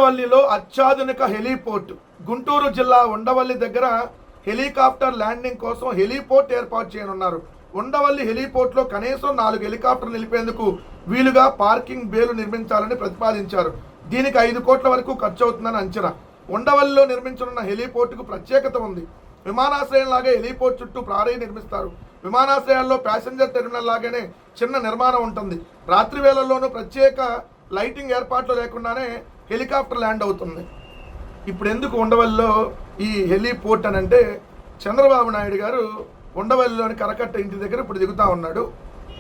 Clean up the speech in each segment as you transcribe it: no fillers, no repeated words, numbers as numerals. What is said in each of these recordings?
ఉండవల్లిలో అత్యాధునిక హెలీపోర్ట్. గుంటూరు జిల్లా ఉండవల్లి దగ్గర హెలికాప్టర్ ల్యాండింగ్ కోసం హెలీపోర్ట్ ఏర్పాటు చేయనున్నారు. ఉండవల్లి హెలీపోర్ట్లో కనీసం 4 హెలికాప్టర్లు నిలిపేందుకు వీలుగా పార్కింగ్ బేలు నిర్మించాలని ప్రతిపాదించారు. దీనికి 5 కోట్ల వరకు ఖర్చు అవుతుందని అంచనా. ఉండవల్లిలో నిర్మించనున్న హెలీపోర్టుకు ప్రత్యేకత ఉంది. విమానాశ్రయం లాగే హెలీపోర్ట్ చుట్టూ ప్రహరీ నిర్మిస్తారు. విమానాశ్రయాల్లో ప్యాసింజర్ టెర్మినల్ లాగానే చిన్న నిర్మాణం ఉంటుంది. రాత్రి వేళల్లోనూ ప్రత్యేక లైటింగ్ ఏర్పాట్లు లేకుండానే హెలికాప్టర్ ల్యాండ్ అవుతుంది. ఇప్పుడు ఎందుకు ఉండవల్లిలో ఈ హెలీపోర్ట్ అని అంటే, చంద్రబాబు నాయుడు గారు ఉండవల్లిలోని కరకట్ట ఇంటి దగ్గర ఇప్పుడు దిగుతూ ఉన్నాడు.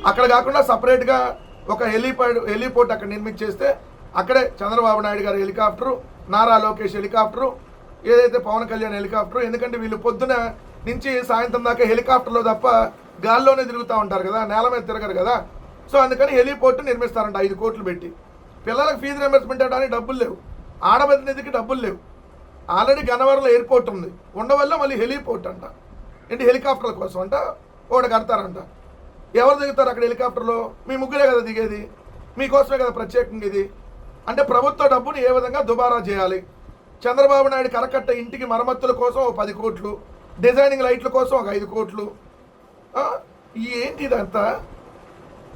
అక్కడ కాకుండా సపరేట్గా ఒక హెలీపోర్ట్ అక్కడ నిర్మించేస్తే అక్కడే చంద్రబాబు నాయుడు గారి హెలికాప్టరు, నారా లోకేష్ హెలికాప్టరు, ఏదైతే పవన్ కళ్యాణ్ హెలికాప్టరు, ఎందుకంటే వీళ్ళు పొద్దున నుంచి సాయంత్రం దాకా హెలికాప్టర్లో తప్ప గాల్లోనే తిరుగుతూ ఉంటారు కదా, నేల మీద తిరగరు కదా. సో అందుకని హెలీపోర్ట్ నిర్మిస్తారంట 5 కోట్లు పెట్టి. పిల్లలకు ఫీజు రింబర్స్మెంట్ ఇవ్వడానికి డబ్బులు లేవు, ఆడబెద్దికి డబ్బులు లేవు. ఆల్రెడీ గన్నవరంలో ఎయిర్పోర్ట్ ఉంది, ఉండవల్లో మళ్ళీ హెలీపోర్ట్ అంట. ఏంటి హెలికాప్టర్ల కోసం అంట ఒకటి కడతారంట. ఎవరు దిగుతారు అక్కడ హెలికాప్టర్లో? మీ ముగ్గురే కదా దిగేది, మీకోసమే కదా ప్రత్యేకంగా ఇది. అంటే ప్రభుత్వ డబ్బుని ఏ విధంగా దుబారా చేయాలి. చంద్రబాబు నాయుడు కరకట్ట ఇంటికి మరమ్మతుల కోసం 10 కోట్లు, డిజైనింగ్ లైట్ల కోసం ఒక 5 కోట్లు. ఏంటి ఇదంతా?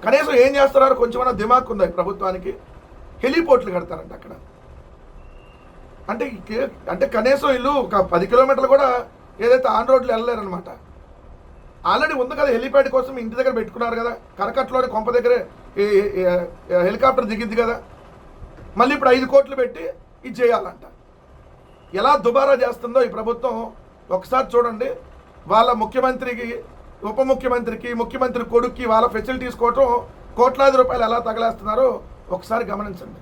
కనీసం ఏం చేస్తున్నారు? కొంచెమన్నా దిమాగ్ ఉందా ప్రభుత్వానికి? హెలీపోర్ట్లు కడతారంట అక్కడ. అంటే కనీసం వీళ్ళు ఒక 10 కిలోమీటర్లు కూడా ఏదైతే ఆన్ రోడ్లు వెళ్ళలేరనమాట. ఆల్రెడీ ఉంది కదా హెలీప్యాడ్ కోసం, ఇంటి దగ్గర పెట్టుకున్నారు కదా, కరకట్టలోని కొంప దగ్గరే హెలికాప్టర్ దిగింది కదా. మళ్ళీ ఇప్పుడు 5 కోట్లు పెట్టి ఇది చేయాలంట. ఎలా దుబారా చేస్తుందో ఈ ప్రభుత్వం ఒకసారి చూడండి. వాళ్ళ ముఖ్యమంత్రికి, ఉప ముఖ్యమంత్రికి, ముఖ్యమంత్రి కొడుక్కి వాళ్ళ ఫెసిలిటీస్ కోసం కోట్లాది రూపాయలు ఎలా తగలేస్తున్నారో ఒకసారి గమనించండి.